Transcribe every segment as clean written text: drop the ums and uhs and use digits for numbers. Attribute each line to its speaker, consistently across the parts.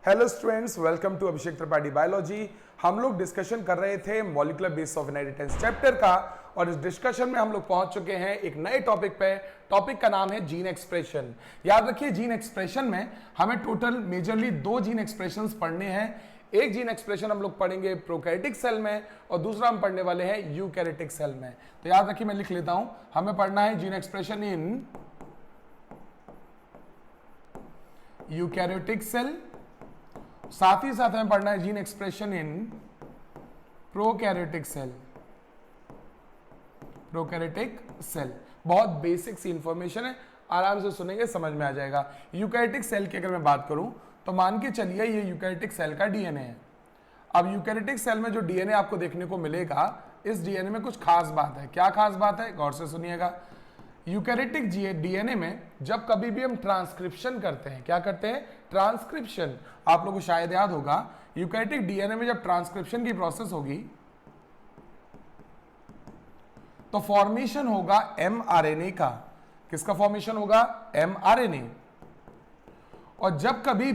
Speaker 1: Hello students, welcome to Abhishek Tripathi biology. हम लोग discussion कर रहे थे molecular basis of inheritance chapter का, और इस डिस्कशन में हम लोग पहुंच चुके हैं एक नए टॉपिक पे। टॉपिक का नाम है जीन एक्सप्रेशन। याद रखिए, जीन एक्सप्रेशन में हमें टोटल मेजरली दो जीन एक्सप्रेशंस पढ़ने हैं। एक जीन एक्सप्रेशन हम लोग पढ़ेंगे प्रोकैरियोटिक सेल में, और दूसरा हम पढ़ने वाले हैं यूकैरियोटिक सेल में। तो याद रखिए, मैं लिख लेता हूं, हमें पढ़ना है gene expression in eukaryotic cell, साथ ही साथ हमें पढ़ना है gene expression in prokaryotic cell. Prokaryotic cell बहुत बेसिक सी इंफॉर्मेशन है, आराम से सुनेंगे समझ में आ जाएगा। यूकैरियोटिक सेल की अगर मैं बात करूं तो मान के चलिए ये यूकैरियोटिक सेल का डीएनए है। अब यूकैरियोटिक सेल में जो डीएनए आपको देखने को मिलेगा, इस डीएनए में कुछ खास बात है। क्या खास बात है, गौर से सुनिएगा। यूकैरियोटिक डीएनए में जब कभी भी हम ट्रांसक्रिप्शन करते हैं, क्या करते हैं, ट्रांसक्रिप्शन। आप लोगों को शायद याद होगा, यूकैरियोटिक डीएनए में जब ट्रांसक्रिप्शन की प्रोसेस होगी तो फॉर्मेशन होगा एमआरएनए का। किसका फॉर्मेशन होगा, एमआरएनए। और जब कभी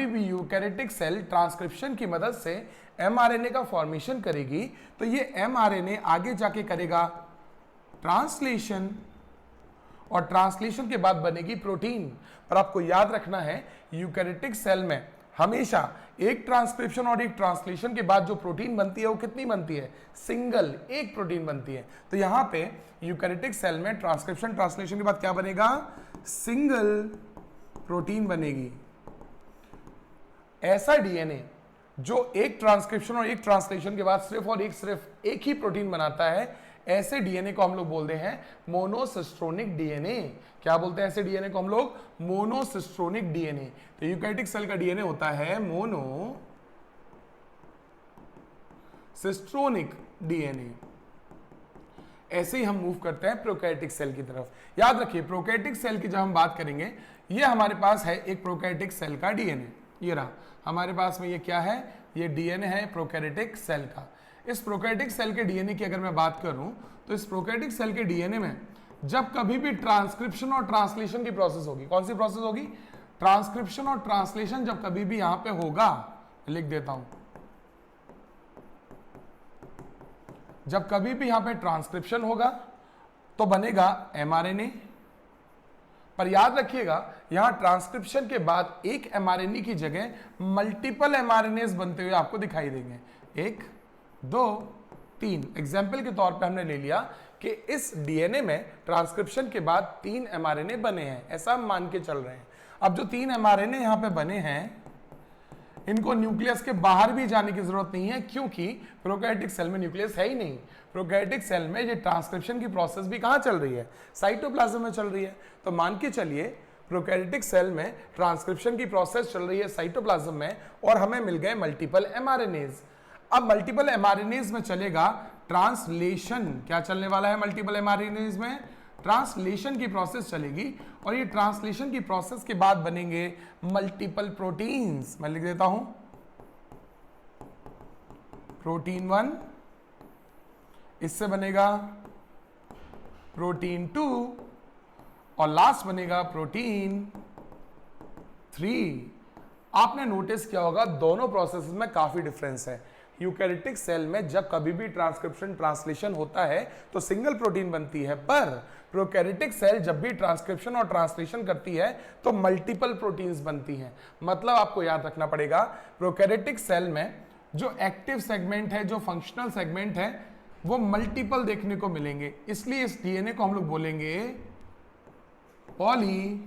Speaker 1: भी यूकैरियोटिक सेल ट्रांसक्रिप्शन की मदद से एमआरएनए का फॉर्मेशन करेगी, तो ये एमआरएनए आगे जाके करेगा ट्रांसलेशन, और ट्रांसलेशन के बाद बनेगी प्रोटीन। पर आपको याद रखना है, यूकैरियोटिक सेल में हमेशा एक ट्रांसक्रिप्शन और एक ट्रांसलेशन के बाद जो प्रोटीन बनती है वो कितनी बनती है, सिंगल, एक प्रोटीन बनती है। तो यहां पे यूकैरियोटिक सेल में ट्रांसक्रिप्शन ट्रांसलेशन के बाद क्या बनेगा, सिंगल प्रोटीन बनेगी। ऐसा डीएनए जो एक ट्रांसक्रिप्शन और एक ट्रांसलेशन के बाद सिर्फ एक ही प्रोटीन बनाता है, ऐसे डीएनए को हम लोग बोलते हैं मोनोसिस्ट्रोनिक डीएनए। क्या बोलते हैं ऐसे डीएनए को हम लोग, मोनोसिस्ट्रोनिक डीएनए। तो यूकैरियोटिक सेल का डीएनए होता है मोनोसिस्ट्रोनिक डीएनए। ऐसे ही हम मूव करते हैं प्रोकैरियोटिक सेल की तरफ। याद रखिए, प्रोकैरियोटिक सेल की जब हम बात करेंगे, ये हमारे पास है एक प्रोकैरियोटिक सेल का डीएनए। ये रहा हमारे पास में, ये क्या है, ये डीएनए है प्रोकैरियोटिक सेल का। इस प्रोकैरियोटिक सेल के डीएनए की अगर मैं बात करूं, तो इस प्रोकैरियोटिक सेल के डीएनए में जब कभी भी ट्रांसक्रिप्शन और ट्रांसलेशन की प्रोसेस होगी, कौन सी प्रोसेस होगी, ट्रांसक्रिप्शन और ट्रांसलेशन जब कभी भी यहां पे होगा, लिख देता हूं, जब कभी भी यहां पे ट्रांसक्रिप्शन होगा तो बनेगा एमआरएनए। पर याद रखिएगा, यहां ट्रांसक्रिप्शन के बाद एक एमआरएनए की जगह मल्टीपल एमआरएनएस बनते हुए आपको दिखाई देंगे। 1 2 3 एग्जाम्पल के तौर पे हमने ले लिया कि इस डीएनए में ट्रांसक्रिप्शन के बाद 3 एमआरएनए बने हैं, ऐसा हम मान के चल रहे हैं। अब जो 3 एमआरएनए यहां पे बने हैं, इनको न्यूक्लियस के बाहर भी जाने की जरूरत नहीं है, क्योंकि प्रोकैरियोटिक सेल में न्यूक्लियस है ही नहीं। प्रोकैरियोटिक सेल में ये ट्रांसक्रिप्शन की प्रोसेस भी कहां चल रही है, साइटोप्लाज्म में चल रही है। तो मान के चलिए, प्रोकैरियोटिक सेल में ट्रांसक्रिप्शन की प्रोसेस चल रही है साइटोप्लाज्म में, और हमें मिल गए मल्टीपल एमआरएनएज। अब मल्टीपल एमआरएनएज में चलेगा ट्रांसलेशन। क्या चलने वाला है मल्टीपल एमआरएनएज में, ट्रांसलेशन की प्रोसेस चलेगी, और ये ट्रांसलेशन की प्रोसेस के बाद बनेंगे मल्टीपल प्रोटीन्स। मैं लिख देता हूं, प्रोटीन 1, इससे बनेगा प्रोटीन 2, और लास्ट बनेगा प्रोटीन 3। आपने नोटिस किया होगा, दोनों प्रोसेस में काफी डिफरेंस है। यूकैरियोटिक सेल में जब कभी भी ट्रांसक्रिप्शन ट्रांसलेशन होता है तो सिंगल प्रोटीन बनती है, पर प्रोकैरियोटिक सेल जब भी ट्रांसक्रिप्शन और ट्रांसलेशन करती है तो मल्टीपल प्रोटीन्स बनती हैं। मतलब आपको याद रखना पड़ेगा, प्रोकैरियोटिक सेल में जो एक्टिव सेगमेंट है, जो फंक्शनल सेगमेंट है, वो मल्टीपल देखने को मिलेंगे। इसलिए इस डीएनए को हम लोग बोलेंगे पॉलीसिस्ट्रोनिक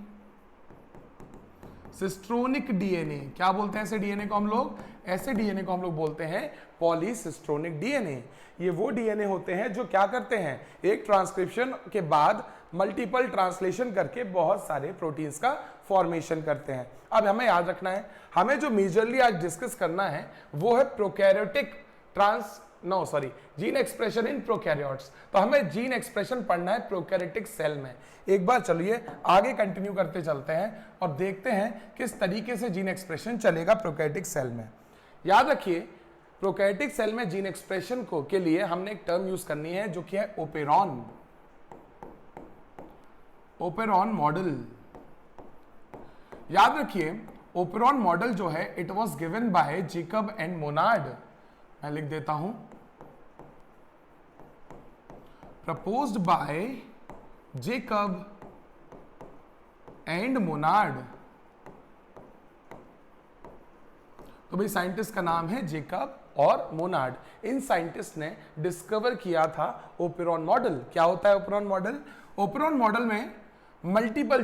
Speaker 1: डीएनए। क्या बोलते हैं ऐसे डीएनए को हम लोग, ऐसे डीएनए को हम लोग बोलते हैं पॉलीसिस्ट्रोनिक डीएनए। ये वो डीएनए होते हैं जो क्या करते हैं, एक ट्रांसक्रिप्शन के बाद मल्टीपल ट्रांसलेशन करके बहुत सारे प्रोटीन्स का फॉर्मेशन करते हैं। अब हमें याद रखना है, हमें जो मेजरली आज डिस्कस करना है वो है prokaryotic gene expression in prokaryotes. तो हमें जीन एक्सप्रेशन पढ़ना है प्रोकैरियोटिक सेल में। एक बार चलिए आगे कंटिन्यू करते चलते हैं और देखते हैं किस तरीके से जीन एक्सप्रेशन चलेगा प्रोकैरियोटिक सेल में। याद रखिए, प्रोकैरियोटिक सेल में जीन एक्सप्रेशन को के लिए हमने एक टर्म यूज करनी है जो कि है ओपेरॉन मॉडल। याद रखिए, ओपेरॉन मॉडल जो है it was given by Jacob and Monod, मैं लिख देता हूं, proposed by Jacob and Monod. तो भाई साइंटिस्ट का नाम है जेकब और मोनार्ड। इन साइंटिस्ट ने डिस्कवर किया था ओपेरॉन मॉडल। क्या होता है ओपेरॉन मॉडल? ओपेरॉन मॉडल में मल्टीपल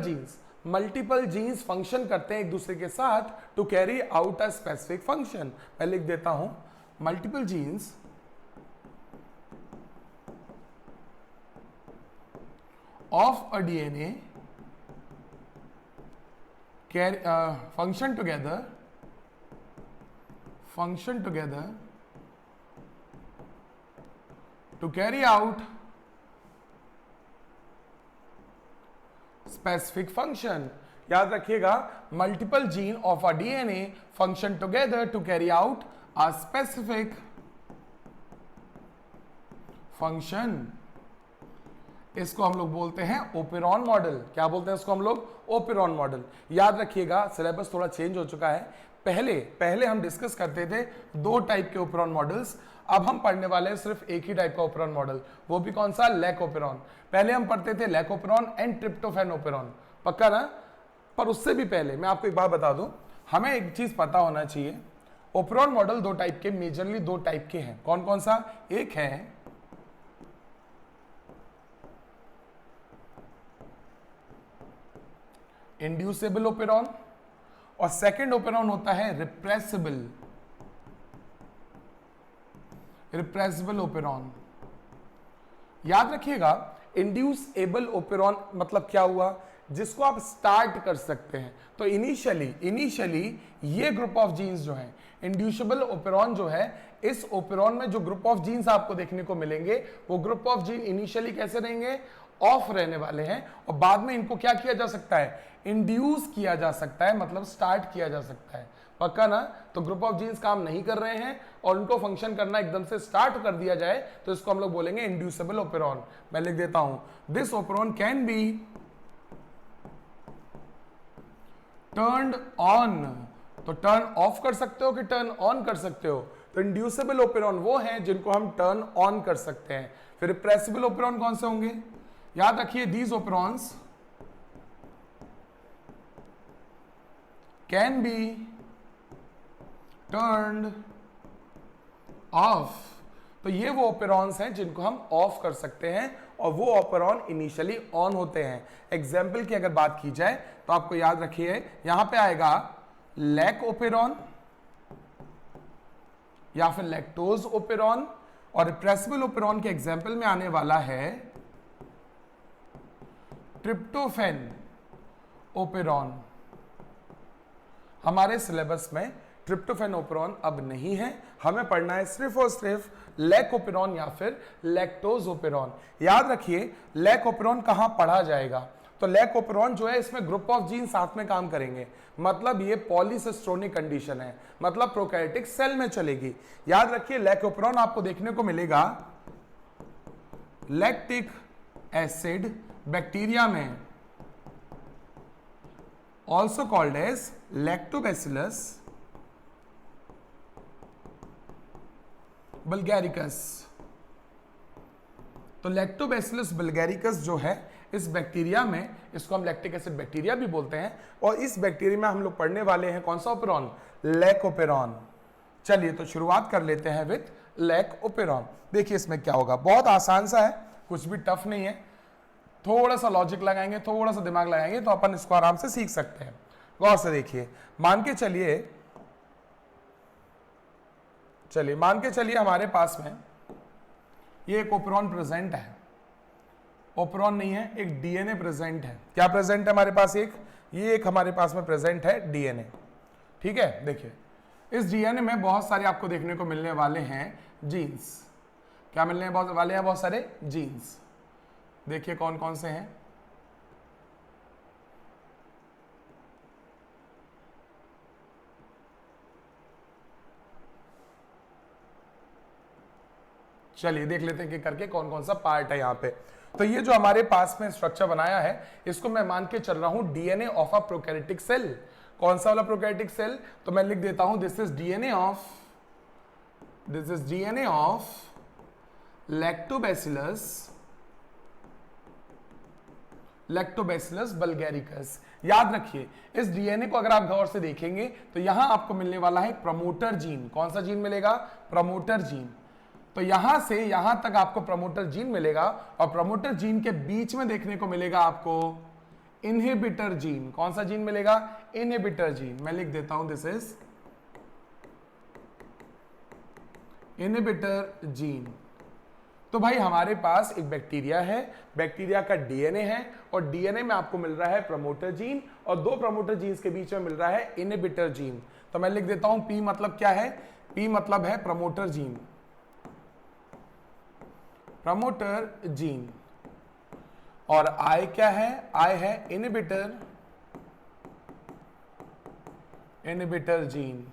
Speaker 1: जीन्स फंक्शन करते हैं एक दूसरे के साथ to carry out a specific function. मैं लिख देता हूं, multiple genes of a DNA function together to carry out specific function। याद रखिएगा, multiple gene of a DNA function together to carry out a specific function. इसको हम लोग बोलते हैं ओपेरॉन मॉडल। क्या बोलते हैं इसको हम लोग? Operon model. याद रखिएगा, सिलेबस थोड़ा चेंज हो चुका है। पहले हम डिस्कस करते थे 2 टाइप के ओपेरॉन मॉडल्स, अब हम पढ़ने वाले हैं सिर्फ एक ही टाइप का ओपेरॉन मॉडल। वो भी कौन सा? Lac operon. पहले हम पढ़ते थे lac operon and tryptophan operon, पक्का ना? पर उससे भी पहले मैं आपको एक बात बता दूं, हमें एक चीज पता होना चाहिए, ओपेरॉन मॉडल 2 टाइप के, मेजरली 2 टाइप के हैं। कौन कौन सा? एक है इंड्यूसेबल ओपेरॉन और सेकंड ओपेरॉन होता है रिप्रेसिबल ओपेरॉन। याद रखिएगा, इंड्यूसेबल ओपेरॉन मतलब क्या हुआ? जिसको आप स्टार्ट कर सकते हैं। तो इनिशियली ये ग्रुप ऑफ जीन्स जो है, इंड्यूसेबल ओपेरॉन जो है, इस ओपेरॉन में जो ग्रुप ऑफ जीन्स आपको देखने को मिलेंगे वो ग्रुप ऑफ जीन इनिशियली कैसे रहेंगे? ऑफ रहने वाले हैं, और बाद में इनको क्या किया जा सकता है? इंड्यूस किया जा सकता है, मतलब स्टार्ट किया जा सकता है, पक्का ना? तो ग्रुप ऑफ जीन्स काम नहीं कर रहे हैं और उनको फंक्शन करना एकदम से स्टार्ट कर दिया जाए तो इसको हम लोग बोलेंगे इंड्यूसेबल ओपेरॉन। मैं लिख देता हूं, this operon can be turned on. तो टर्न ऑफ कर सकते हो कि टर्न ऑन कर सकते हो? तो इंड्यूसेबल ओपेरॉन वो हैं जिनको हम टर्न ऑन कर सकते हैं। फिर रिप्रेसिबल ओपेरॉन कौन से होंगे? याद रखिए, these operons can be turned off. तो ये वो ओपेरॉन्स हैं जिनको हम ऑफ कर सकते हैं और वो ओपेरॉन इनिशियली ऑन होते हैं। एग्जाम्पल की अगर बात की जाए तो आपको याद रखिए, यहां पे आएगा लैक ओपेरॉन या फिर लैक्टोज ओपेरॉन, और रिप्रेसिबल ओपेरॉन के एग्जाम्पल में आने वाला है ट्रिप्टोफैन ओपेरॉन। हमारे सिलेबस में ट्रिप्टोफैन ओपेरॉन अब नहीं है, हमें पढ़ना है सिर्फ और सिर्फ लैक ओपेरॉन या फिर लैक्टोज ओपेरॉन। याद रखिए, लैक ओपेरॉन कहां पढ़ा जाएगा? तो लैक ओपेरॉन जो है, इसमें ग्रुप ऑफ जीन साथ में काम करेंगे, मतलब ये पॉलीसिस्टोनिक कंडीशन है, मतलब प्रोकैरियोटिक सेल में चलेगी। याद रखिए, लैक ओपेरॉन आपको देखने को मिलेगा लैक्टिक एसिड बैक्टीरिया में, also called as Lactobacillus bulgaricus. तो लैक्टोबैसिलस बुल्गारिकस जो है, इस बैक्टीरिया में, इसको हम लैक्टिक एसिड बैक्टीरिया भी बोलते हैं, और इस बैक्टीरिया में हम लोग पढ़ने वाले हैं कौन सा ओपेरॉन? Lac operon. चलिए तो शुरुआत कर लेते हैं विद लैक ओपेरॉन। देखिए इसमें क्या होगा, बहुत आसान सा है, कुछ भी टफ नहीं है। थोड़ा सा लॉजिक लगाएंगे, थोड़ा सा दिमाग लगाएंगे तो अपन इसको आराम से सीख सकते हैं। गौर से देखिए, मान के चलिए हमारे पास में ये एक ओपेरॉन प्रेजेंट है, ओपेरॉन नहीं है, एक डीएनए प्रेजेंट है। क्या प्रेजेंट है हमारे पास? ये एक हमारे पास में प्रेजेंट है डीएनए, ठीक है। देखिए इस डीएनए में बहुत सारे आपको देखने को मिलने वाले हैं जीन्स। क्या मिलने वाले हैं? बहुत सारे जीन्स। देखिए कौन कौन से हैं। चलिए देख लेते हैं कि करके कौन कौन सा पार्ट है यहां पे। तो ये जो हमारे पास में स्ट्रक्चर बनाया है, इसको मैं मान के चल रहा हूं DNA of a prokaryotic cell. कौन सा वाला प्रोकैरियोटिक सेल? तो मैं लिख देता हूं this is DNA of Lactobacillus bulgaricus. याद रखिए इस डीएनए को अगर आप गौर से देखेंगे तो यहां आपको मिलने वाला है प्रमोटर जीन। कौन सा जीन मिलेगा? Promoter gene. तो यहां से यहां तक आपको प्रमोटर जीन मिलेगा और प्रमोटर जीन के बीच में देखने को मिलेगा आपको इनहिबिटर जीन। कौन सा जीन मिलेगा? Inhibitor gene. मैं लिख देता हूं दिस इज इनहिबिटर जीन। तो भाई हमारे पास एक बैक्टीरिया है, बैक्टीरिया का डीएनए है और डीएनए में आपको मिल रहा है प्रमोटर जीन और दो प्रमोटर जीन्स के बीच में मिल रहा है इनहिबिटर जीन। तो मैं लिख देता हूं पी मतलब क्या है? पी मतलब है प्रमोटर जीन, प्रमोटर जीन। और आई क्या है? आई है इनहिबिटर जीन।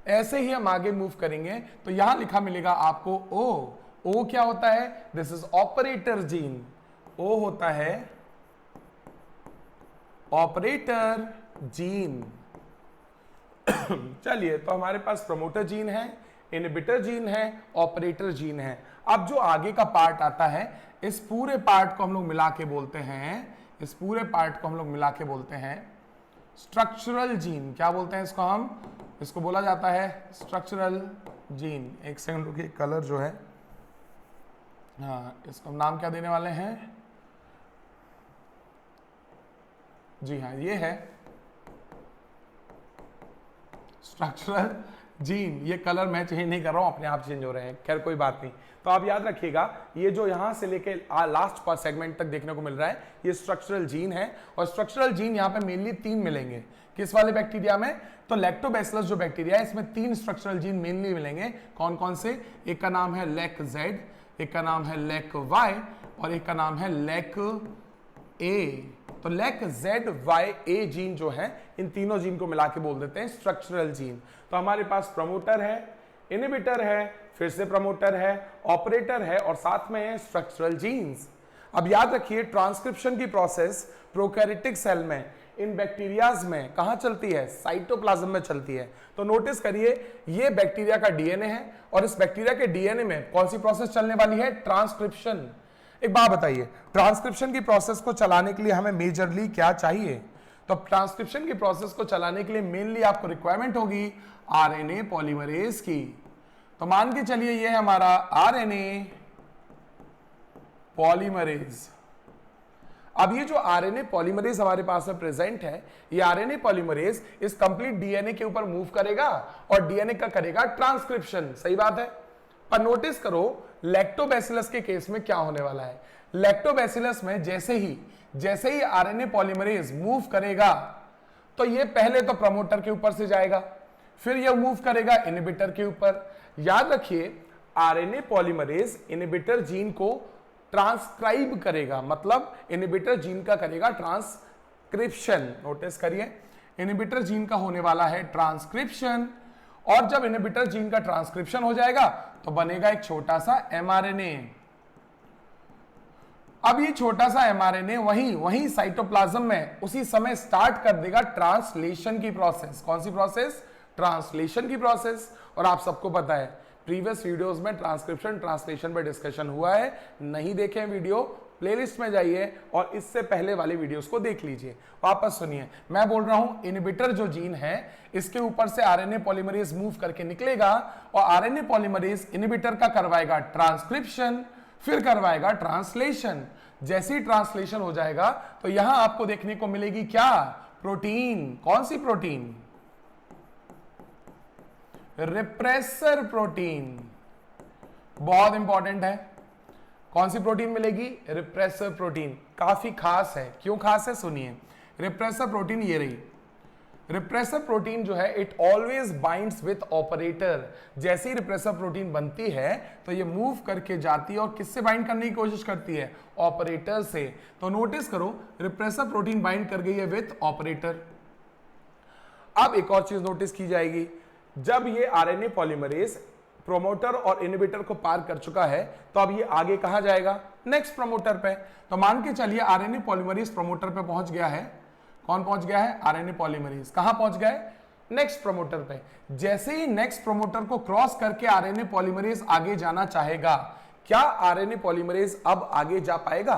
Speaker 1: ऐसे ही हम आगे मूव करेंगे तो यहां लिखा मिलेगा आपको ओ क्या होता है? This is operator gene. O होता है ऑपरेटर जीन। चलिए तो हमारे पास प्रमोटर जीन है, इनहिबिटर जीन है, ऑपरेटर जीन है। अब जो आगे का पार्ट आता है इस पूरे पार्ट को हम लोग मिला के बोलते हैं, इस पूरे पार्ट को हम लोग मिला के बोलते हैं स्ट्रक्चरल जीन। क्या बोलते हैं इसको हम? इसको बोला जाता है स्ट्रक्चरल जीन। एक सेकंड रुकिए, कलर जो है, हाँ इसको नाम क्या देने वाले हैं? जी हाँ ये है स्ट्रक्चरल जीन। ये कलर मैं चेंज नहीं कर रहा हूं, अपने आप चेंज हो रहे हैं। खैर कोई बात नहीं। तो आप याद रखिएगा ये जो यहां से लेके लास्ट पर सेगमेंट तक देखने को मिल रहा है ये स्ट्रक्चरल जीन है। और स्ट्रक्चरल जीन यहां पे मेनली 3 मिलेंगे। किस वाले बैक्टीरिया में? तो लैक्टोबैसिलस जो बैक्टीरिया है इसमें 3 स्ट्रक्चरल जीन मेनली मिलेंगे। कौन कौन से? एक का नाम है लैक जेड, एक का नाम है लैक वाई और एक का नाम है लैक ए। तो लैक जेड वाई ए जीन जो है इन तीनों जीन को मिला के बोल देते हैं स्ट्रक्चरल जीन। तो हमारे पास प्रमोटर है, इनहिबिटर है, फिर से प्रमोटर है, ऑपरेटर है और साथ में है स्ट्रक्चरल जीन्स। अब याद रखिए ट्रांसक्रिप्शन की प्रोसेस प्रोकैरियोटिक सेल में, इन बैक्टीरियाज में कहां चलती है? साइटोप्लाज्म में चलती है। तो नोटिस करिए ये बैक्टीरिया का डीएनए है और इस बैक्टीरिया के डीएनए में कौन सी प्रोसेस चलने वाली है? ट्रांसक्रिप्शन। एक बात बताइए, ट्रांसक्रिप्शन की प्रोसेस को चलाने के लिए हमें मेजरली क्या चाहिए? तो ट्रांसक्रिप्शन की प्रोसेस को चलाने के लिए मेनली आपको रिक्वायरमेंट होगी आरएनए पॉलीमरेज की। तो मान के चलिए ये है हमारा आरएनए पॉलीमरेज। अब ये जो आरएनए पॉलीमरेज हमारे पास में प्रेजेंट है, ये आरएनए पॉलीमरेज इस कंप्लीट डीएनए के ऊपर मूव करेगा और डीएनए का करेगा ट्रांसक्रिप्शन। सही बात है। पर नोटिस करो लैक्टोबैसिलस के केस में क्या होने वाला है? लैक्टोबैसिलस में जैसे ही आरएनए पॉलीमरेज मूव करेगा तो ये पहले तो प्रमोटर के ऊपर से जाएगा, फिर ये मूव करेगा इनहिबिटर के ऊपर। याद रखिए आरएनए पॉलीमरेज इनहिबिटर जीन को ट्रांसक्राइब करेगा, मतलब इनहिबिटर जीन का करेगा ट्रांसक्रिप्शन। नोटिस करिए इनहिबिटर जीन का होने वाला है ट्रांसक्रिप्शन और जब इनहिबिटर जीन का ट्रांसक्रिप्शन हो जाएगा तो बनेगा एक छोटा सा एमआरएनए। अब ये छोटा सा एमआरएनए वहीं साइटोप्लाज्म में उसी समय स्टार्ट कर देगा ट्रांसलेशन की प्रोसेस। कौन सी प्रोसेस? ट्रांसलेशन की प्रोसेस। और आप सबको पता है प्रीवियस वीडियोस में ट्रांसक्रिप्शन ट्रांसलेशन पर डिस्कशन हुआ है, नहीं देखे वीडियो प्लेलिस्ट में जाइए और इससे पहले वाले वीडियोस को देख लीजिए। वापस सुनिए, मैं बोल रहा हूं इनहिबिटर जो जीन है इसके ऊपर से आरएनए पॉलीमरेज मूव करके निकलेगा और आरएनए पॉलीमरेज इनहिबिटर का करवाएगा ट्रांसक्रिप्शन, फिर करवाएगा ट्रांसलेशन। जैसे ही ट्रांसलेशन हो जाएगा तो यहां आपको देखने को मिलेगी क्या? प्रोटीन। कौन सी प्रोटीन? Repressor protein. बहुत इंपॉर्टेंट है। कौन सी प्रोटीन मिलेगी? Repressor protein. काफी खास है। क्यों खास है? सुनिए, रिप्रेसर प्रोटीन ये रही। रिप्रेसर प्रोटीन जो है it always binds with operator. जैसे ही रिप्रेसर प्रोटीन बनती है तो ये मूव करके जाती है और किससे बाइंड करने की कोशिश करती है? ऑपरेटर से। तो नोटिस करो रिप्रेसर प्रोटीन बाइंड कर गई है विथ ऑपरेटर। अब एक और चीज नोटिस की जाएगी, जब ये आरएनए पॉलीमरेज प्रोमोटर और इनहिबिटर को पार कर चुका है तो अब ये आगे कहां जाएगा? नेक्स्ट प्रमोटर पे। तो मान के चलिए आरएनए पॉलीमरेज प्रोमोटर पे पहुंच गया है। कौन पहुंच गया है? RNA polymerase. कहां पहुंच गए? नेक्स्ट प्रोमोटर पे। जैसे ही नेक्स्ट प्रोमोटर को क्रॉस करके आरएनए पॉलीमरेज आगे जाना चाहेगा, क्या आरएनए पॉलीमरेज अब आगे जा पाएगा?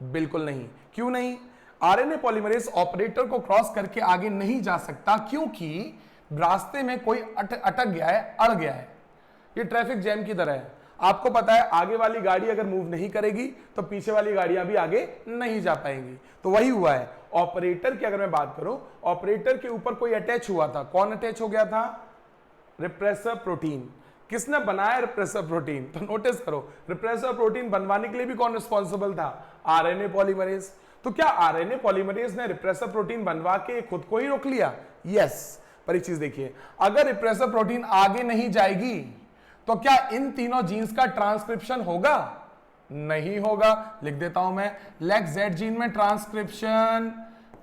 Speaker 1: बिल्कुल नहीं। क्यों नहीं? आरएनए पॉलीमरेज ऑपरेटर को क्रॉस करके आगे नहीं जा सकता, क्योंकि रास्ते में कोई अटक गया है, अड़ गया है। ये ट्रैफिक जैम की तरह है। आपको पता है आगे वाली गाड़ी अगर मूव नहीं करेगी तो पीछे वाली गाड़ियां भी आगे नहीं जा पाएंगी। तो वही हुआ है ऑपरेटर की। अगर मैं बात करूं, ऑपरेटर के ऊपर कोई अटैच हुआ था। कौन अटैच हो गया था? Repressor protein. किसने बनाया रिप्रेसर प्रोटीन? तो नोटिस करो, रिप्रेसर प्रोटीन बनवाने के लिए भी कौन रिस्पॉन्सिबल था? RNA polymerase. तो क्या आरएनए पॉलीमरेज ने रिप्रेसर प्रोटीन बनवा के खुद को ही रोक लिया? यस। पर एक चीज देखिए, अगर रिप्रेसर प्रोटीन आगे नहीं जाएगी तो क्या इन तीनों जीन्स का ट्रांसक्रिप्शन होगा? नहीं होगा। लिख देता हूं मैं, लेक जेड जीन में ट्रांसक्रिप्शन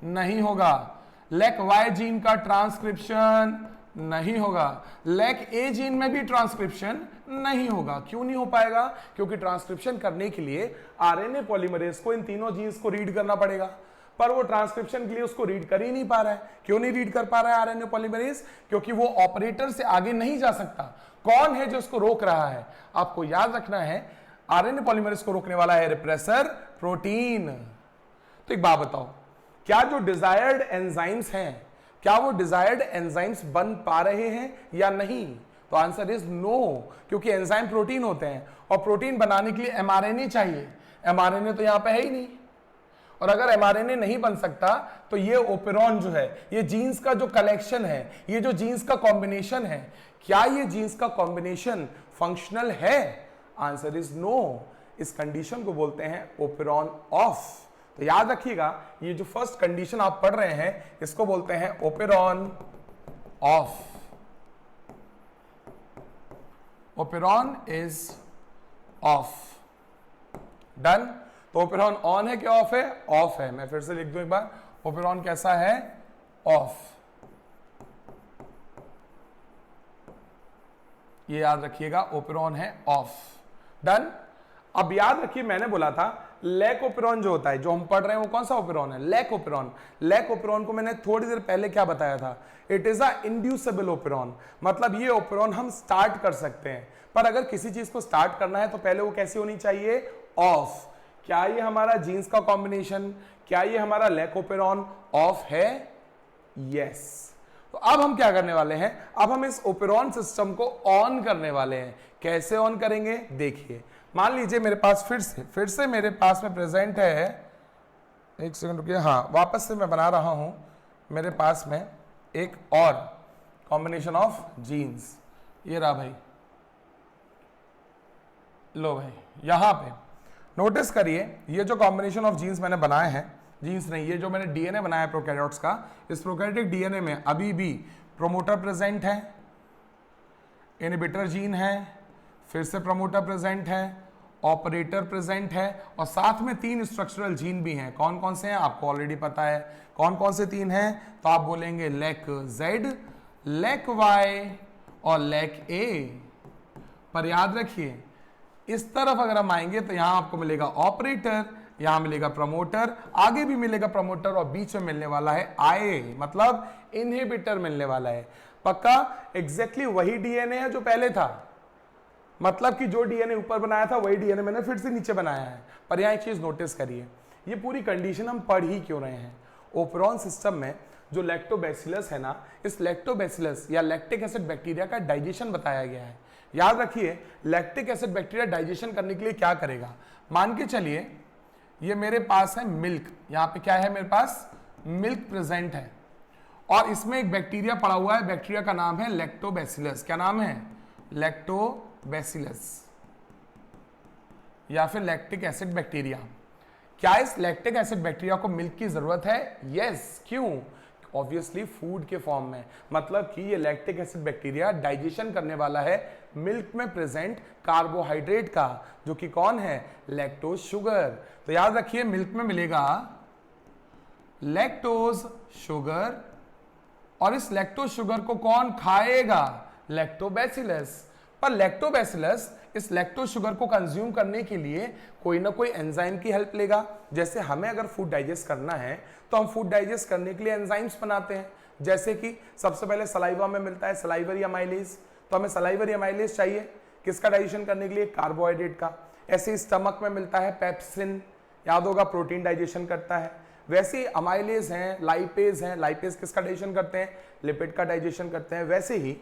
Speaker 1: नहीं होगा, लेक वाई जीन का ट्रांसक्रिप्शन नहीं होगा, लेक ए जीन में भी ट्रांसक्रिप्शन नहीं होगा। क्यों नहीं हो पाएगा? क्योंकि ट्रांसक्रिप्शन करने के लिए आरएनए पॉलीमरेज को इन तीनों जीन्स को रीड करना पड़ेगा, पर वो ट्रांसक्रिप्शन के लिए उसको रीड कर ही नहीं पा रहा है। क्यों नहीं रीड कर पा रहा है आरएनए पॉलीमरेज? क्योंकि वो ऑपरेटर से आगे नहीं जा सकता। कौन है जो उसको रोक रहा है? आपको याद रखना है, आरएनए पॉलीमरेज को रोकने वाला है रिप्रेसर प्रोटीन। तो एक बात बताओ, क्या जो डिजायर्ड एंजाइम्स हैं, क्या वो डिजायर्ड एंजाइम्स बन पा रहे हैं या नहीं? तो आंसर इज नो, क्योंकि एंजाइम प्रोटीन होते हैं और प्रोटीन बनाने के लिए एमआरएनए चाहिए। एमआरएनए तो यहां पे है ही नहीं, और अगर एमआरएनए नहीं बन सकता तो ये ओपेरॉन जो है, ये जीन्स का जो कलेक्शन है, ये जो जीन्स का कॉम्बिनेशन है, क्या ये जीन्स का कॉम्बिनेशन फंक्शनल है? Answer is no. इस कंडीशन को बोलते हैं ओपेरॉन ऑफ। तो याद रखिएगा, ये जो फर्स्ट कंडीशन आप पढ़ रहे हैं इसको बोलते हैं operon of. Operon is of. Done. तो ओपेरॉन ऑन है क्या ऑफ है? ऑफ है। मैं फिर से लिख दूं एक बार, ओपेरॉन कैसा है? ऑफ। ये याद रखिएगा, ओपेरॉन है ऑफ। डन। अब याद रखिए, मैंने बोला था लैक ओपेरॉन जो होता है, जो हम पढ़ रहे हैं, वो कौन सा ओपेरॉन है? Lac operon. लैक ओपेरॉन को मैंने थोड़ी देर पहले क्या बताया था? It is a inducible operon. मतलब ये ओपेरॉन हम स्टार्ट कर सकते हैं, पर अगर किसी चीज को स्टार्ट करना है तो पहले वो कैसी होनी चाहिए? ऑफ। क्या ये हमारा जीन्स का कॉम्बिनेशन, क्या ये हमारा लैक ओपेरॉन ऑफ है? यस। तो अब हम क्या करने वाले हैं? अब हम इस ओपेरॉन सिस्टम को ऑन करने वाले हैं। कैसे ऑन करेंगे? देखिए, मान लीजिए मेरे पास फिर से मेरे पास में प्रेजेंट है, एक सेकंड रुकिए, हाँ वापस से मैं बना रहा हूं, मेरे पास में एक और कॉम्बिनेशन ऑफ जीन्स, ये रहा भाई, लो भाई, यहां पे नोटिस करिए, ये जो कॉम्बिनेशन ऑफ जीन्स मैंने बनाए हैं, जीन्स नहीं, ये जो मैंने डीएनए बनाया है प्रोकैरियोट्स का, इस प्रोकैरियोटिक डीएनए में अभी भी प्रोमोटर प्रेजेंट है, इनहिबिटर जीन है, फिर से प्रमोटर प्रेजेंट है, ऑपरेटर प्रेजेंट है, और साथ में 3 स्ट्रक्चरल जीन भी हैं। कौन कौन से हैं आपको ऑलरेडी पता है। कौन कौन से 3 हैं? तो आप बोलेंगे लेक जेड, लेक वाई और लेक ए। पर याद रखिए, इस तरफ अगर हम आएंगे तो यहां आपको मिलेगा ऑपरेटर, यहां मिलेगा प्रमोटर, आगे भी मिलेगा प्रमोटर, और बीच में मिलने वाला है आई, मतलब इनहिबिटर मिलने वाला है। पक्का एग्जैक्टली वही डीएनए है जो पहले था, मतलब कि जो डीएनए ऊपर बनाया था वही डीएनए मैंने फिर से नीचे बनाया है। पर यहां एक चीज नोटिस करिए, ये पूरी कंडीशन हम पढ़ ही क्यों रहे हैं? ओपेरॉन सिस्टम में जो लैक्टोबैसिलस है ना, इस लैक्टोबैसिलस या लैक्टिक एसिड बैक्टीरिया का डाइजेशन बताया गया है। याद रखिए, लैक्टिक एसिड बैक्टीरिया डाइजेशन करने के लिए क्या करेगा? मान के चलिए ये मेरे पास है मिल्क, यहां पे क्या है मेरे पास? मिल्क प्रेजेंट है, और इसमें एक बैक्टीरिया पड़ा हुआ है, बैक्टीरिया का नाम है लैक्टोबैसिलस। क्या नाम है? लैक्टोबैसिलस या फिर लैक्टिक एसिड बैक्टीरिया। क्या इस लैक्टिक एसिड बैक्टीरिया को मिल्क की जरूरत है? यस। क्यों? ऑब्वियसली फूड के फॉर्म में, मतलब कि ये लैक्टिक एसिड बैक्टीरिया डाइजेशन करने वाला है मिल्क में प्रेजेंट कार्बोहाइड्रेट का, जो कि कौन है? Lactose sugar. तो याद रखिए, मिल्क में मिलेगा लैक्टोज शुगर, और इस लैक्टोज शुगर को कौन खाएगा? लैक्टोबैसिलस। पर लैक्टोबैसिलस इस लैक्टोज शुगर को कंज्यूम करने के लिए कोई ना कोई एंजाइम की हेल्प लेगा। जैसे हमें अगर फूड डाइजेस्ट करना है तो हम फूड डाइजेस्ट करने के लिए एंजाइम्स बनाते हैं, जैसे कि सबसे पहले सलाइवा में मिलता है सलाइवरी अमाइलेज, तो हमें सलाइवरी अमाइलेज चाहिए किसका डाइजेशन करने के लिए, कार्बोहाइड्रेट का। ऐसे ही स्टमक में मिलता है पेप्सिन, याद होगा प्रोटीन डाइजेशन करता है। वैसे ही अमाइलेज हैं, लाइपेज हैं, लाइपेज किसका डाइजेशन करते हैं, लिपिड का डाइजेशन करते हैं। वैसे ही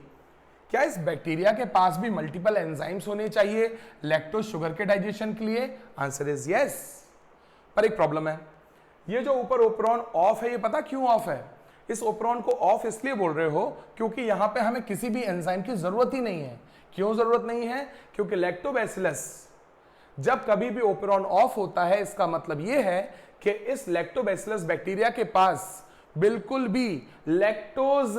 Speaker 1: क्या इस बैक्टीरिया के पास भी मल्टीपल एंजाइम्स होने चाहिए लैक्टोज शुगर के डाइजेशन के लिए? Answer is yes. पर एक प्रॉब्लम है, ये जो ऊपर ओपेरॉन ऑफ है, ये पता क्यों ऑफ है? इस ओपेरॉन को ऑफ इसलिए बोल रहे हो क्योंकि यहां पे हमें किसी भी एंजाइम की जरूरत ही नहीं है। क्यों जरूरत नहीं है? क्योंकि लैक्टोबैसिलस जब कभी भी ओपेरॉन ऑफ होता है, इसका मतलब यह है कि इस लैक्टोबैसिलस बैक्टीरिया के पास बिल्कुल भी लैक्टोज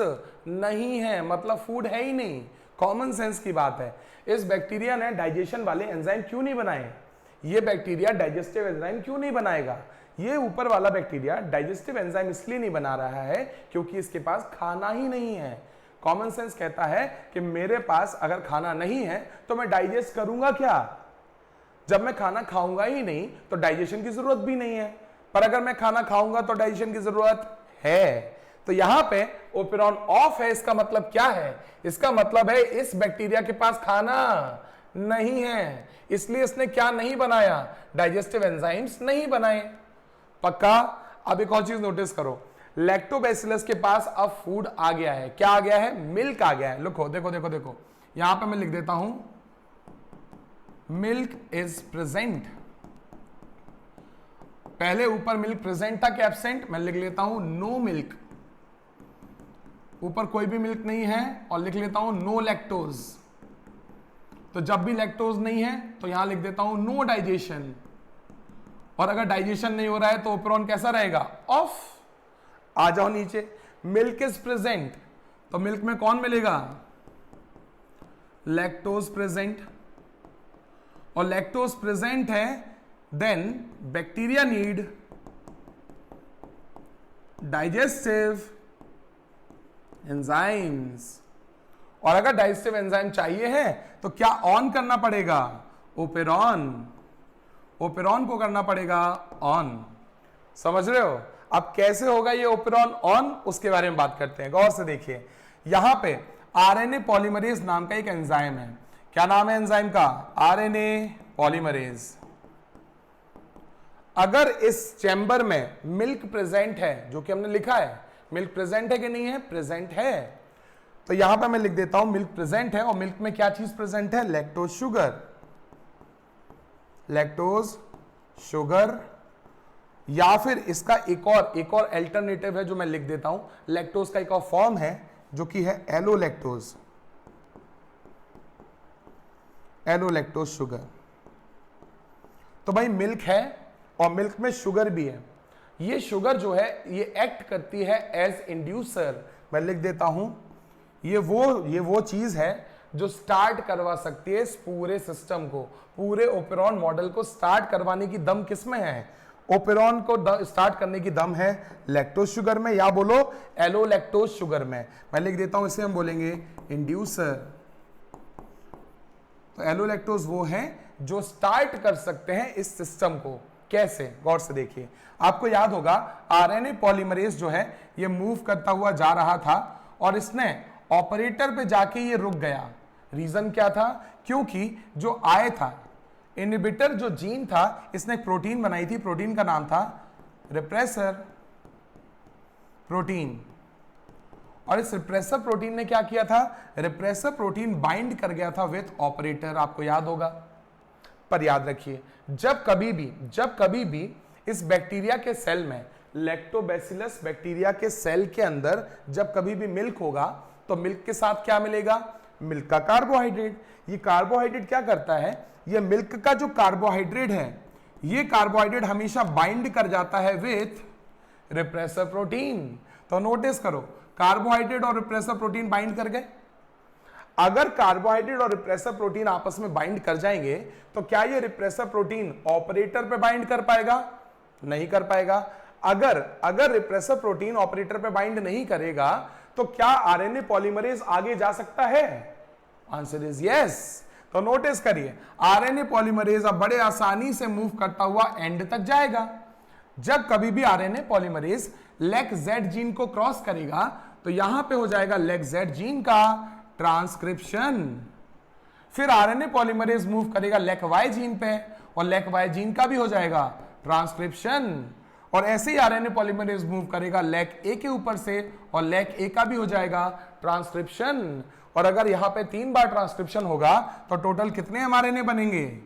Speaker 1: नहीं है, मतलब फूड है ही नहीं। कॉमन सेंस की बात है। इस बैक्टीरिया ने डाइजेशन वाले एंजाइम क्यों नहीं बनाए? ये बैक्टीरिया डाइजेस्टिव एंजाइम क्यों नहीं बनाएगा? ये ऊपर वाला बैक्टीरिया डाइजेस्टिव एंजाइम इसलिए नहीं बना रहा है क्योंकि इसके पास खाना ही नहीं है। कॉमन सेंस कहता है कि मेरे पास अगर खाना नहीं है तो मैं डाइजेस्ट करूंगा क्या? जब मैं खाना खाऊंगा ही नहीं तो डाइजेशन की जरूरत भी नहीं है, पर अगर मैं खाना खाऊंगा तो डाइजेशन की जरूरत है। तो यहां पे ओपेरॉन ऑफ है, इसका मतलब क्या है? इसका मतलब है इस बैक्टीरिया के पास खाना नहीं है, इसलिए इसने क्या नहीं बनाया? डाइजेस्टिव एंजाइम्स नहीं बनाए। पक्का? अब एक और चीज नोटिस करो, लैक्टोबैसिलस के पास अब फूड आ गया है। क्या आ गया है? मिल्क आ गया है। देखो देखो देखो देखो, यहां पे मैं लिख देता हूं मिल्क इज प्रेजेंट। पहले ऊपर मिल्क प्रेजेंट था कि एब्सेंट, मैं लिख लेता हूं नो मिल्क। ऊपर कोई भी मिल्क नहीं है और लिख लेता हूं नो लैक्टोज। तो जब भी लैक्टोज नहीं है तो यहां लिख देता हूं नो डाइजेशन। और अगर डाइजेशन नहीं हो रहा है तो ओपेरॉन कैसा रहेगा? ऑफ। आ जाओ नीचे, मिल्क इज प्रेजेंट, तो मिल्क में कौन मिलेगा? Lactose present. और लैक्टोज प्रेजेंट है, then bacteria need digestive enzymes. और अगर डाइजेस्टिव एंजाइम चाहिए है तो क्या ऑन करना पड़ेगा? ओपेरॉन। ओपेरॉन को करना पड़ेगा ऑन। समझ रहे हो? अब कैसे होगा ये ओपेरॉन ऑन, उसके बारे में बात करते हैं। गौर से देखिए, यहां पे आरएनए पॉलीमरेज नाम का एक एंजाइम है। क्या नाम है एंजाइम का? RNA polymerase. अगर इस चैम्बर में मिल्क प्रेजेंट है, जो कि हमने लिखा है, मिल्क प्रेजेंट है कि नहीं है? प्रेजेंट है। तो यहां पे मैं लिख देता हूं मिल्क प्रेजेंट है, और मिल्क में क्या चीज प्रेजेंट है? Lactose sugar. लैक्टोज शुगर, या फिर इसका एक और अल्टरनेटिव है जो मैं लिख देता हूं, लैक्टोज का एक और फॉर्म है जो कि है एलोलैक्टोज। एलोलैक्टोज शुगर। तो भाई मिल्क है और मिल्क में शुगर भी है। ये शुगर जो है ये एक्ट करती है एज इंड्यूसर। मैं लिख देता हूं ये वो चीज है जो स्टार्ट करवा सकती है इस पूरे सिस्टम को, पूरे ओपेरॉन मॉडल को स्टार्ट करवाने की दम किसमें है? ओपेरॉन को स्टार्ट करने की दम है लैक्टोज शुगर में, या बोलो एलोलैक्टोज शुगर में। मैं लिख देता हूं, इसे हम बोलेंगे इंड्यूसर। तो एलोलैक्टोज वो हैं जो स्टार्ट कर सकते हैं इस सिस्टम को। कैसे? गौर से देखिए, आपको याद होगा आरएनए पॉलीमरेज जो है ये मूव करता हुआ जा रहा था और इसने ऑपरेटर पे जाके ये रुक गया। रीजन क्या था? क्योंकि जो आए था इनहिबिटर जो जीन था, इसने एक प्रोटीन बनाई थी, प्रोटीन का नाम था रिप्रेसर प्रोटीन। और इस रिप्रेसर प्रोटीन ने क्या किया था? रिप्रेसर प्रोटीन बाइंड कर गया था विथ ऑपरेटर, आपको याद होगा। पर याद रखिए, जब कभी भी इस बैक्टीरिया के सेल में, लैक्टोबैसिलस बैक्टीरिया के सेल के अंदर जब कभी भी मिल्क होगा तो मिल्क के साथ क्या मिलेगा? मिल्क का कार्बोहाइड्रेट। ये कार्बोहाइड्रेट क्या करता है? ये मिल्क का जो कार्बोहाइड्रेट है, ये कार्बोहाइड्रेट हमेशा बाइंड कर जाता है विथ रिप्रेसर प्रोटीन। तो नोटिस करो, कार्बोहाइड्रेट और रिप्रेसर प्रोटीन बाइंड कर गए। अगर कार्बोहाइड्रेट और रिप्रेसर प्रोटीन आपस में बाइंड कर जाएंगे तो क्या ये रिप्रेसर प्रोटीन ऑपरेटर पे बाइंड कर पाएगा? नहीं कर पाएगा। अगर रिप्रेसर प्रोटीन ऑपरेटर पे बाइंड नहीं करेगा तो क्या आरएनए पॉलीमरेज आगे जा सकता है? Answer is yes. तो नोटिस करिए आरएनए पॉलीमरेज अब बड़े आसानी से मूव करता हुआ एंड तक जाएगा। जब कभी भी RNA polymerase leg Z gene को क्रॉस करेगा तो यहां पे हो जाएगा लेग जेड जीन का ट्रांसक्रिप्शन। फिर आरएनए पॉलीमरेज मूव करेगा लेग वाई जीन पे और लेग वाई जीन का भी हो जाएगा ट्रांसक्रिप्शन। और ऐसे ही आरएनए पॉलीमरेज मूव करेगा लेग ए के ऊपर से और लेग ए का भी हो जाएगा ट्रांसक्रिप्शन। और अगर यहां पे 3 बार ट्रांसक्रिप्शन होगा तो टोटल कितने एमआरएनए बनेंगे?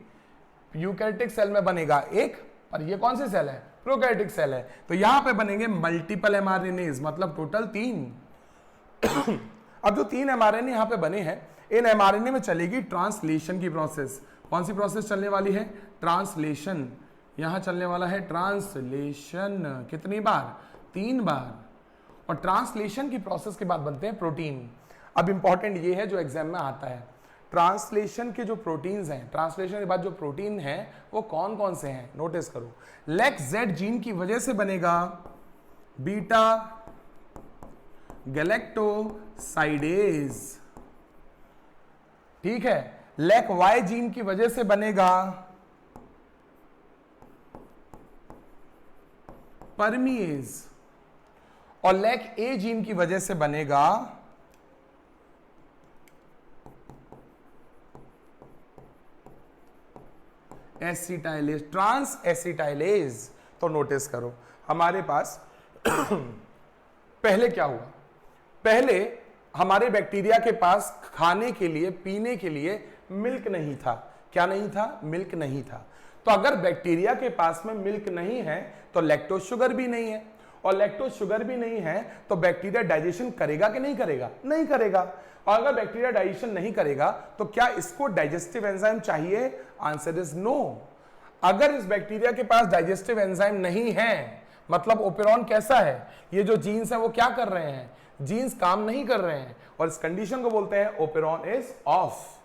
Speaker 1: यूकैरियोटिक सेल में बनेगा एक, पर ये कौन सी सेल है? प्रोकैरियोटिक सेल है, तो यहां पे बनेंगे मल्टीपल एमआरएनएज, मतलब टोटल 3। अब जो 3 एमआरएनए यहां पे बने हैं, इन एमआरएनए में चलेगी ट्रांसलेशन की प्रोसेस। कौन सी प्रोसेस चलने वाली है? ट्रांसलेशन। यहां चलने वाला है ट्रांसलेशन। कितनी बार? 3 बार। और ट्रांसलेशन की प्रोसेस के बाद बनते हैं प्रोटीन। अब इंपॉर्टेंट ये है जो एग्जाम में आता है, ट्रांसलेशन के जो प्रोटीन्स हैं, ट्रांसलेशन के बाद जो प्रोटीन है वो कौन कौन से हैं? नोटिस करो, लेग जेड जीन की वजह से बनेगा बीटा गैलेक्टोसाइडेज, ठीक है। लेग वाई जीन की वजह से बनेगा परमीएज और लेग ए जीन की वजह से बनेगा एसिटाइलेज, ट्रांस एसिटाइलेज। तो नोटिस करो हमारे पास पहले क्या हुआ? पहले हमारे बैक्टीरिया के पास खाने के लिए, पीने के लिए मिल्क नहीं था। क्या नहीं था? मिल्क नहीं था। तो अगर बैक्टीरिया के पास में मिल्क नहीं है तो लैक्टोज शुगर भी नहीं है, और लैक्टोज शुगर भी नहीं है तो बैक्टीरिया डाइजेशन करेगा कि नहीं करेगा? नहीं करेगा। और अगर बैक्टीरिया डाइजेशन नहीं करेगा तो क्या इसको डाइजेस्टिव एंजाइम चाहिए? Answer is no. अगर इस बैक्टीरिया के पास डाइजेस्टिव एंजाइम नहीं है, मतलब ओपेरॉन कैसा है? ये जो जीन्स है वो क्या कर रहे हैं? जीन्स काम नहीं कर रहे हैं, और इस कंडीशन को बोलते हैं ओपेरॉन इज ऑफ।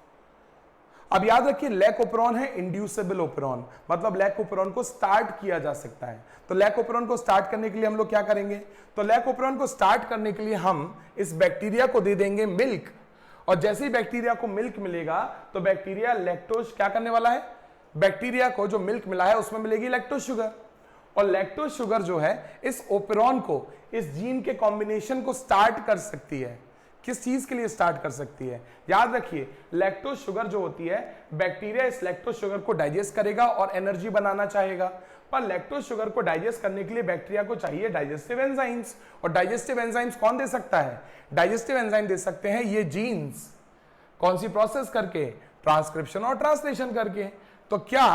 Speaker 1: अब याद रखिए लैक ओपेरॉन है इंड्यूसेबल ओपेरॉन, मतलब लैक ओपेरॉन को स्टार्ट किया जा सकता है। तो लैक ओपेरॉन को स्टार्ट करने के लिए हम लोग क्या करेंगे? तो लैक ओपेरॉन को स्टार्ट करने के लिए हम इस बैक्टीरिया को दे देंगे मिल्क, और जैसे ही बैक्टीरिया को मिल्क मिलेगा तो बैक्टीरिया लैक्टोज क्या करने वाला है? बैक्टीरिया को जो मिल्क मिला है उसमें मिलेगी लैक्टोज शुगर, और लैक्टोज शुगर जो है इस ओपेरॉन को, इस जीन के कॉम्बिनेशन को स्टार्ट कर सकती है। किस चीज के लिए स्टार्ट कर सकती है? याद रखिए लैक्टोज शुगर जो होती है, बैक्टीरिया इस लैक्टोज शुगर को डाइजेस्ट करेगा और एनर्जी बनाना चाहेगा, पर लैक्टोज शुगर को डाइजेस्ट करने के लिए बैक्टीरिया को चाहिए डाइजेस्टिव एंजाइम्स, और डाइजेस्टिव एंजाइम्स कौन दे सकता है? डाइजेस्टिव एंजाइम दे सकते हैं ये जीन्स। कौन सी प्रोसेस करके? ट्रांसक्रिप्शन और ट्रांसलेशन करके। तो क्या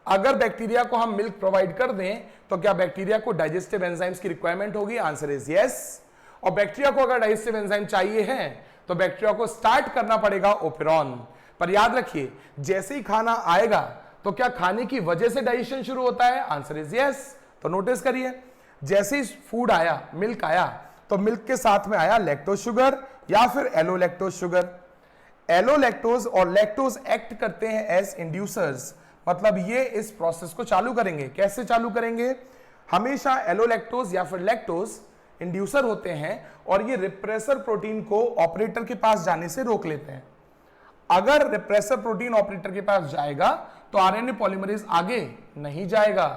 Speaker 1: अगर बैक्टीरिया को हम मिल्क प्रोवाइड कर दें तो क्या बैक्टीरिया को डाइजेस्टिव एंजाइम्स की रिक्वायरमेंट होगी? Answer is yes. और बैक्टीरिया को अगर डाइजेस्टिव एंजाइम चाहिए है तो बैक्टीरिया को स्टार्ट करना पड़ेगा ओपेरॉन। पर याद रखिए जैसे ही खाना आएगा तो क्या खाने की वजह से डाइजेशन शुरू होता है? Answer is yes. तो नोटिस करिए जैसे ही फूड आया, मिल्क आया, तो मिल्क के साथ में आया लैक्टोज शुगर या फिर एलोलैक्टोज शुगर। एलोलैक्टोज और लैक्टोज एक्ट करते हैं एज इंड्यूसर्स, मतलब ये इस प्रोसेस को चालू करेंगे। कैसे चालू करेंगे? हमेशा एलोलैक्टोज या फिर लैक्टोज इंड्यूसर होते हैं और ये रिप्रेसर प्रोटीन को ऑपरेटर के पास जाने से रोक लेते हैं। अगर रिप्रेसर प्रोटीन ऑपरेटर के पास जाएगा तो आरएनए पॉलीमरेज आगे नहीं जाएगा,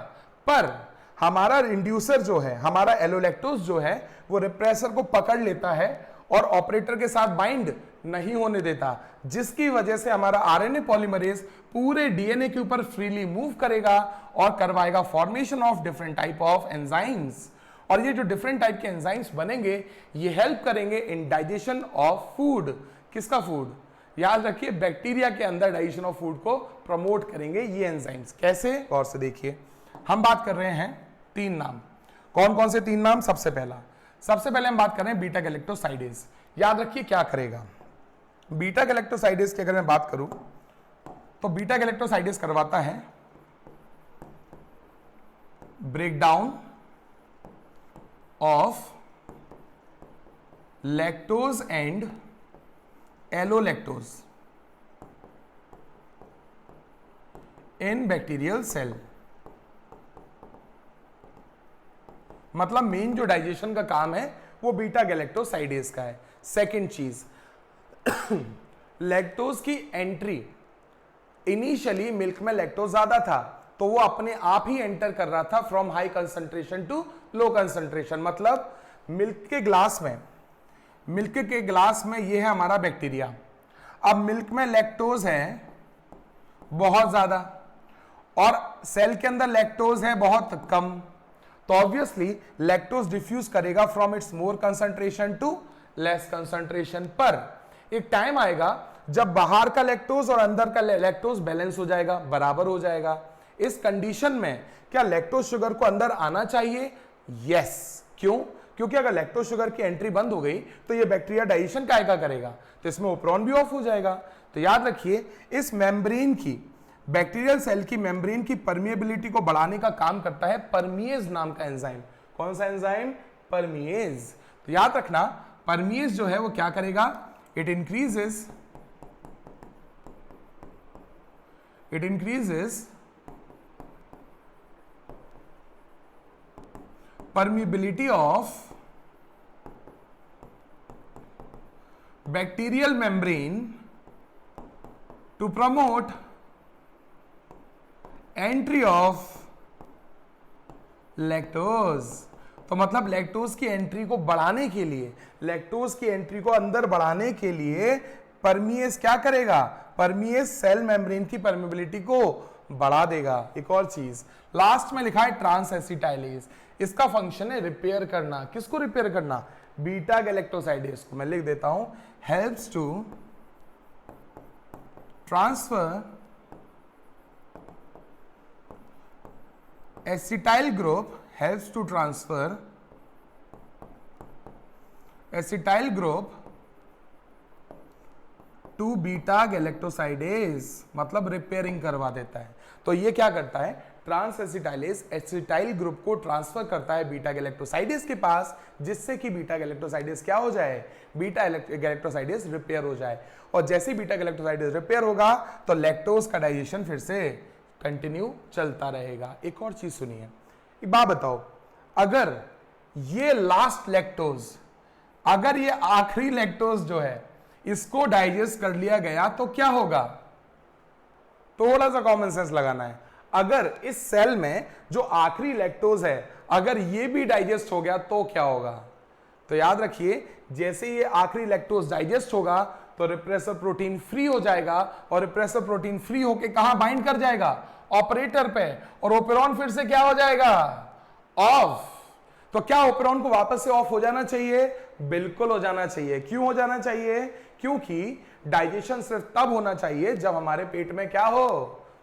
Speaker 1: पर हमारा इंड्यूसर जो है, हमारा एलोलैक्टोज जो है, वो रिप्रेसर को पकड़ लेता है और ऑपरेटर के साथ बाइंड नहीं होने देता, जिसकी वजह से हमारा आरएनए पॉलीमरेज पूरे डीएनए के ऊपर फ्रीली मूव करेगा और करवाएगा formation of different type of enzymes. और ये जो डिफरेंट टाइप के एंजाइम्स बनेंगे ये हेल्प करेंगे इन डाइजेशन ऑफ फूड। किसका फूड? याद रखिए बैक्टीरिया के अंदर डाइजेशन ऑफ फूड को प्रमोट करेंगे ये एंजाइम्स। कैसे? गौर से देखिए, हम बात कर रहे हैं 3 नाम। कौन कौन से 3 नाम? सबसे पहले हम बात कर रहे हैं बीटा गैलेक्टोसाइडेज। याद रखिए क्या करेगा बीटा गैलेक्टोसाइडेज की, अगर मैं बात करूं तो बीटा गैलेक्टोसाइडेज करवाता है breakdown of lactose and allolactose in bacterial cell. मतलब मेन जो डाइजेशन का काम है वो बीटा गैलेक्टोसाइडेज का है। सेकेंड चीज लैक्टोज की एंट्री, इनिशियली मिल्क में लैक्टोज ज्यादा था तो वो अपने आप ही एंटर कर रहा था from high concentration to low concentration. मतलब मिल्क के ग्लास में ये है हमारा बैक्टीरिया, अब मिल्क में लैक्टोज है बहुत ज्यादा और सेल के अंदर लैक्टोज है बहुत कम, तो ऑब्वियसली लैक्टोज डिफ्यूज करेगा from its more concentration to less concentration. पर एक टाइम आएगा जब बाहर का लैक्टोज और अंदर का लैक्टोज बैलेंस हो जाएगा, बराबर हो जाएगा। इस कंडीशन में क्या लैक्टोज शुगर को अंदर आना चाहिए? यस। क्यों? क्योंकि अगर लैक्टोज शुगर की एंट्री बंद हो गई तो ये बैक्टीरिया डाइजेशन कायका करेगा, तो इसमें ओपेरॉन भी ऑफ हो जाएगा। तो याद रखिए, इस मेम्ब्रेन की, बैक्टीरियल सेल की मेम्ब्रेन की परमिएबिलिटी को बढ़ाने का काम करता है परमिएज नाम का एंजाइम। कौन सा एंजाइम? परमिएज। तो याद रखना, परमिएज जो है वो क्या करेगा? It increases permeability of bacterial membrane to promote entry of lactose। तो मतलब लैक्टोज की एंट्री को बढ़ाने के लिए, लैक्टोज की एंट्री को अंदर बढ़ाने के लिए परमिएज क्या करेगा? परमिएज सेल मेम्ब्रेन की परमिबिलिटी को बढ़ा देगा। एक और चीज लास्ट में लिखा है ट्रांस एसिटाइलेज, इसका फंक्शन है रिपेयर करना। किसको रिपेयर करना? बीटा गैलेक्टोसाइडेज को। मैं लिख देता हूं, helps to transfer acetyl group, helps to transfer acetyl group to beta galactosidase, मतलब रिपेयरिंग करवा देता है। तो ये क्या करता है? ट्रांस एसिटाइलेज एसिटाइल ग्रुप को ट्रांसफर करता है बीटा गैलेक्टोसाइडेज के पास, जिससे कि बीटा गैलेक्टोसाइडेज क्या हो जाए? बीटा गैलेक्टोसाइडेज रिपेयर हो जाए। और जैसे बीटा गैलेक्टोसाइडेज रिपेयर होगा तो लैक्टोज का डाइजेशन फिर से कंटिन्यू चलता रहेगा। एक और चीज सुनिए, एक बात बताओ, अगर ये लास्ट लैक्टोज, अगर ये आखिरी लैक्टोज जो है इसको डाइजेस्ट कर लिया गया तो क्या होगा? थोड़ा सा कॉमन सेंस लगाना है। अगर इस सेल में जो आखिरी लैक्टोज है अगर ये भी डाइजेस्ट हो गया तो क्या होगा? तो याद रखिए, जैसे ये आखिरी लैक्टोज डाइजेस्ट होगा तो रिप्रेसर प्रोटीन फ्री हो जाएगा, और रिप्रेसर प्रोटीन फ्री होके कहां बाइंड कर जाएगा? ऑपरेटर पे, और ओपेरॉन फिर से क्या हो जाएगा? ऑफ। तो क्या ओपेरॉन को वापस से ऑफ हो जाना चाहिए? बिल्कुल हो जाना चाहिए। क्यों हो जाना चाहिए? क्योंकि डाइजेशन सिर्फ तब होना चाहिए जब हमारे पेट में क्या हो?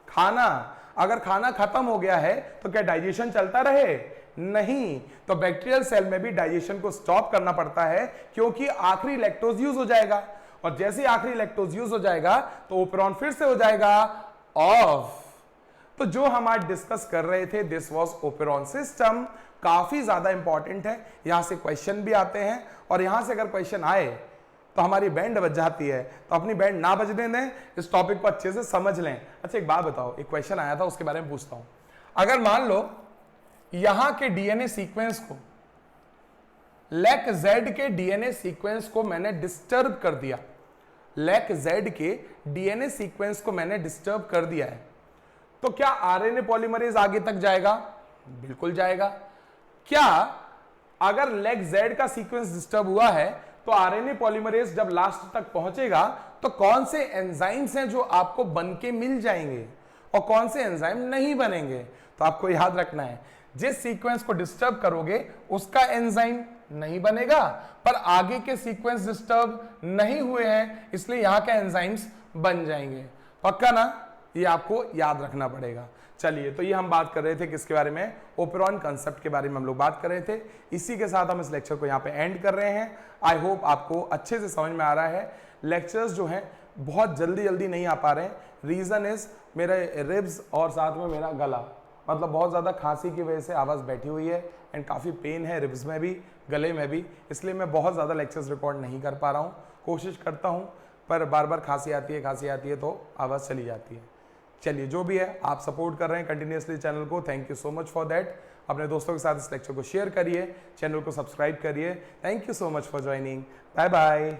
Speaker 1: खाना। अगर खाना खत्म हो गया है तो क्या डाइजेशन चलता रहे? नहीं। तो बैक्टीरियल सेल में भी डाइजेशन को स्टॉप करना पड़ता है, क्योंकि आखिरी लैक्टोज यूज हो जाएगा, और जैसे ही आखिरी लैक्टोज यूज हो जाएगा तो ओपेरॉन फिर से हो जाएगा ऑफ। तो जो हम आज डिस्कस कर रहे थे, दिस वाज ओपेरॉन सिस्टम, काफी ज्यादा इंपॉर्टेंट है। यहां से क्वेश्चन भी आते हैं, और यहां से अगर क्वेश्चन आए तो हमारी बैंड बज जाती है, तो अपनी बैंड ना बजने दें, इस टॉपिक को अच्छे से समझ लें। अच्छा एक बात बताओ, एक क्वेश्चन आया था उसके बारे में पूछता हूं। अगर मान लो यहां के डीएनए सीक्वेंस को, लैक जेड के डीएनए सीक्वेंस को मैंने डिस्टर्ब कर दिया, लैक जेड के डीएनए सीक्वेंस को मैंने डिस्टर्ब कर दिया है, तो क्या आरएनए पॉलीमरेज आगे तक जाएगा? बिल्कुल जाएगा। क्या अगर लेग जेड का सीक्वेंस डिस्टर्ब हुआ है तो आरएनए पॉलीमरेज जब लास्ट तक पहुंचेगा तो कौन से एंजाइम्स हैं जो आपको बन के मिल जाएंगे और कौन से एंजाइम नहीं बनेंगे? तो आपको याद रखना है, जिस सीक्वेंस को डिस्टर्ब करोगे उसका एंजाइम नहीं बनेगा, पर आगे के सीक्वेंस डिस्टर्ब नहीं हुए हैं इसलिए यहां के एंजाइम्स बन जाएंगे। पक्का ना? ये आपको याद रखना पड़ेगा। चलिए, तो ये हम बात कर रहे थे किसके बारे में? ओपेरॉन कंसेप्ट के बारे में हम लोग बात कर रहे थे। इसी के साथ हम इस लेक्चर को यहाँ पे एंड कर रहे हैं। आई होप आपको अच्छे से समझ में आ रहा है। लेक्चर्स जो हैं बहुत जल्दी नहीं आ पा रहे हैं। रीजन इज मेरे रिब्स और साथ में मेरा गला, मतलब बहुत ज़्यादा खांसी की वजह से आवाज़ बैठी हुई है एंड काफ़ी पेन है रिब्स में भी, गले में भी, इसलिए मैं बहुत ज़्यादा लेक्चर्स रिकॉर्ड नहीं कर पा रहा हूँ। कोशिश करता हूँ पर बार बार खांसी आती है तो आवाज़ चली जाती है। चलिए, जो भी है आप सपोर्ट कर रहे हैं कंटिन्यूसली चैनल को, thank you so much for that. अपने दोस्तों के साथ इस लेक्चर को शेयर करिए, चैनल को सब्सक्राइब करिए। Thank you so much for joining. Bye bye.